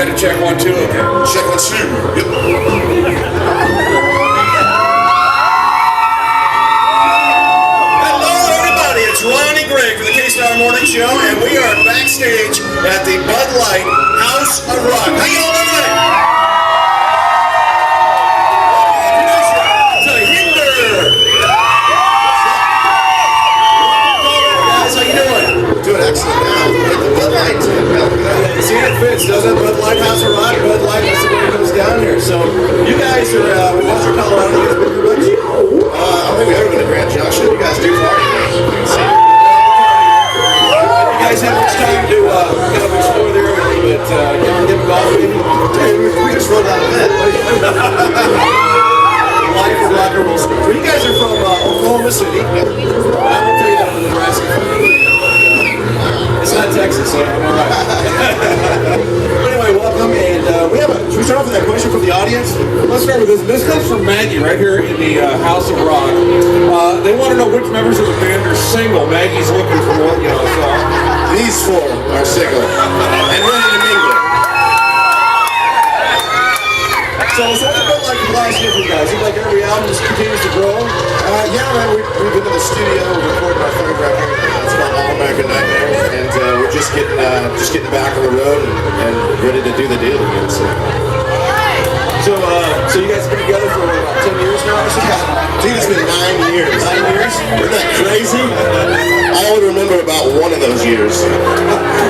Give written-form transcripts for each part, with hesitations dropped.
Ready to check 1, 2? Okay. Check 1, 2. Yep. Hello, everybody. It's Ron and Greg for the K-Star Morning Show, and we are backstage at the Bud Light House of Rock. How y'all doing? To Hinder. Guys, how you doing? Doing excellent now. Hit the Bud Light. See, it fits, doesn't it? Bud Light House of Rock. Bud Light is the one that comes down here. So, you guys are with Western Colorado. You guys been here much? I don't think we ever been to Grand Junction. You guys do party there. You guys have much time to kind of explore there a little bit. Get golfing. We just rode out of bed. Life of rock and roll. So you guys are from Oklahoma City. I will tell you that from Nebraska. It's not Texas, so I'm all right. Anyway, welcome, and should we start off with that question from the audience? Let's start with this. This comes from Maggie right here in the House of Rock. They want to know which members of the band are single. Maggie's looking for one, so. These 4 are single and ready to mingle. So what's it been like the last year for you guys? Seems like every album just continues to grow. Yeah, man, we've been in the studio recording our third record. It's called All American Nightmare, and we're just getting back on the road and ready to do the deal again. So you guys have been together for about 10 years now? I think it's been 9 years. 9 years? Isn't that crazy? I only remember about one of those years.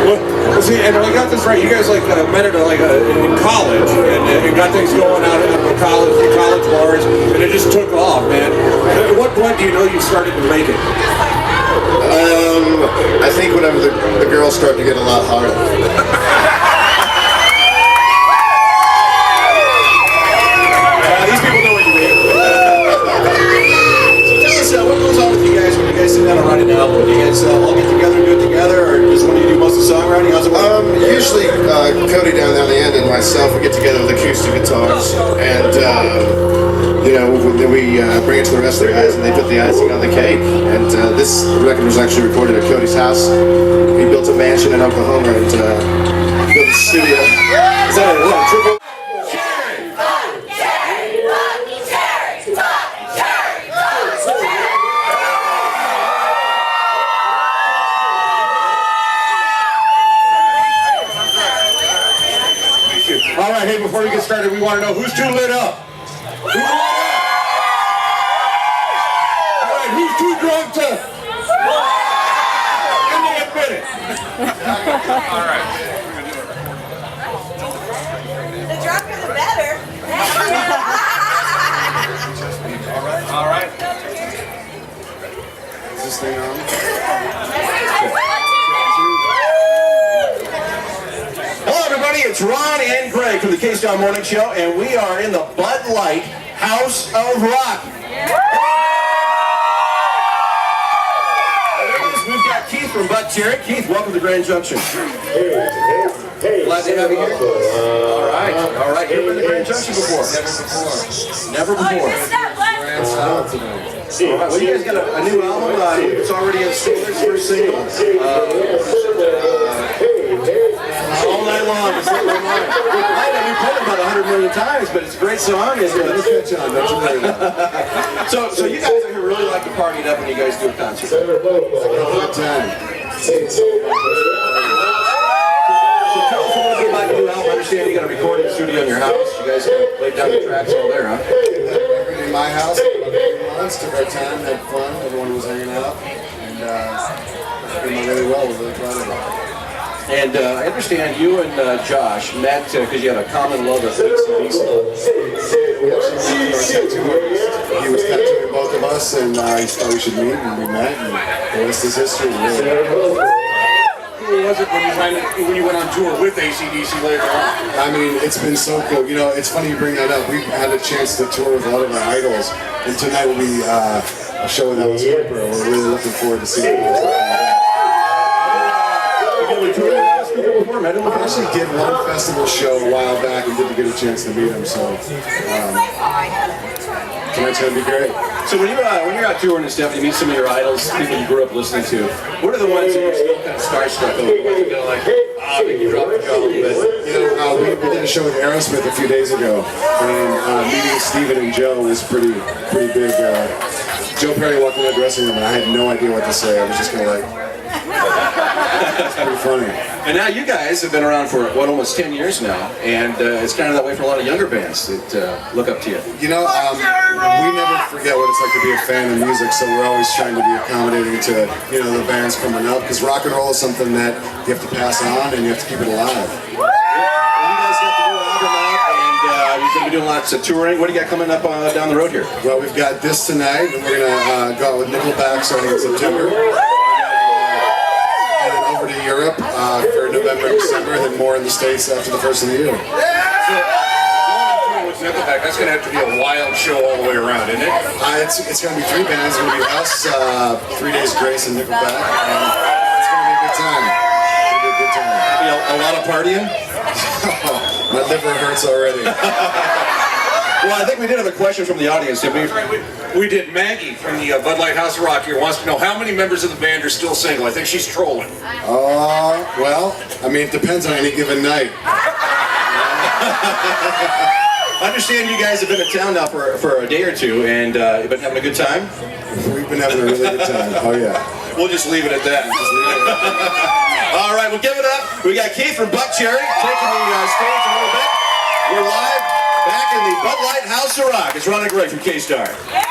Well, see, and I got this right. You guys met in college and got things going out at the college bars, and it just took off, man. At what point do you know you started to make it? I think whenever the girls start to get a lot harder. These people know what you mean. So tell us, what goes on with you guys when you guys sit down and write an album? Do you guys all get together and do it together, or does one of you do most of the songwriting? How's it work? Usually Cody down the end and myself, we get together with acoustic guitars, and then we bring it to the rest of the guys, and they put the icing on the cake. And this record was actually recorded at Cody's house. He built a mansion in Oklahoma and built a studio. Is that a triple? All right, hey, before we get started, we want to know who's too lit up. Who's lit up? All right, who's too drunk to? And they admit it. All right. The drunker the better. All right. Is this thing on? Hello, everybody. It's Ron and Greg from the K-Star Morning Show, and we are in the Bud Light House of Rock. We've got Keith from Butt Cherry. Keith, welcome to Grand Junction. Hey. Glad to have you here. All right. You've been to Grand Junction before? Never before. All right, well, you guys got a new album. It's already in stores. First single. All night long. It's all night long. We've played it about 100 million times, but it's a great song. So you guys out here really like to party it up when you guys do a concert. All the time. So tell us a little bit about your new album. I understand you got a recording studio in your house. You guys laid down the tracks all there, huh? In my house, took our time, had fun, everyone was hanging out, and it went really well. We're really proud of it. And I understand you and Josh met because you had a common love of ACDC. We actually met our tattoo artist. He was tattooing both of us, and I thought we should meet, and we met, and the rest is history. Who was it when you went on tour with ACDC later on? I mean, it's been so cool. You know, it's funny you bring that up. We've had a chance to tour with a lot of our idols, and tonight will be a show with Alice Cooper. We're really looking forward to seeing it. We actually did one festival show a while back and didn't get a chance to meet him, so tonight's gonna be great. So when you're out touring and stuff, you meet some of your idols, people you grew up listening to. What are the ones that you're still kind of starstruck over? Like, I think you dropped the jaw a little bit. You know, we did a show with Aerosmith a few days ago, and meeting Steven and Joe was pretty big. Joe Perry walked in the dressing room, and I had no idea what to say. I was just kind of like, it's pretty funny. And now you guys have been around for, what, almost 10 years now, and it's kind of that way for a lot of younger bands that look up to you. You know, we never forget what it's like to be a fan of music, so we're always trying to be accommodating to, you know, the bands coming up, because rock and roll is something that you have to pass on and you have to keep it alive. Well, you guys got the new album out, and you're going to be doing lots of touring. What do you got coming up down the road here? Well, we've got this tonight, and we're going to go out with Nickelback starting in September. Headed over to Europe for November and December, and then more in the States after the first of the year. So, with Nickelback, that's going to have to be a wild show all the way around, isn't it? It's going to be 3 bands. It's going to be us, 3 Days Grace, and Nickelback. And it's going to be a good time. It's going to be a good time. A lot of partying? My liver hurts already. Well, I think we did have a question from the audience, did we? We did. Maggie from the Bud Light House of Rock here wants to know how many members of the band are still single. I think she's trolling. Well, I mean, it depends on any given night. I understand you guys have been in town now for a day or two, and you've been having a good time? We've been having a really good time. Oh, yeah. We'll just leave it at that. All right, well, give it up. We got Keith from Buckcherry taking the stage a little bit. We're live back in the Bud Light House of Rock. It's Ron and Greg from K-Star. Yeah!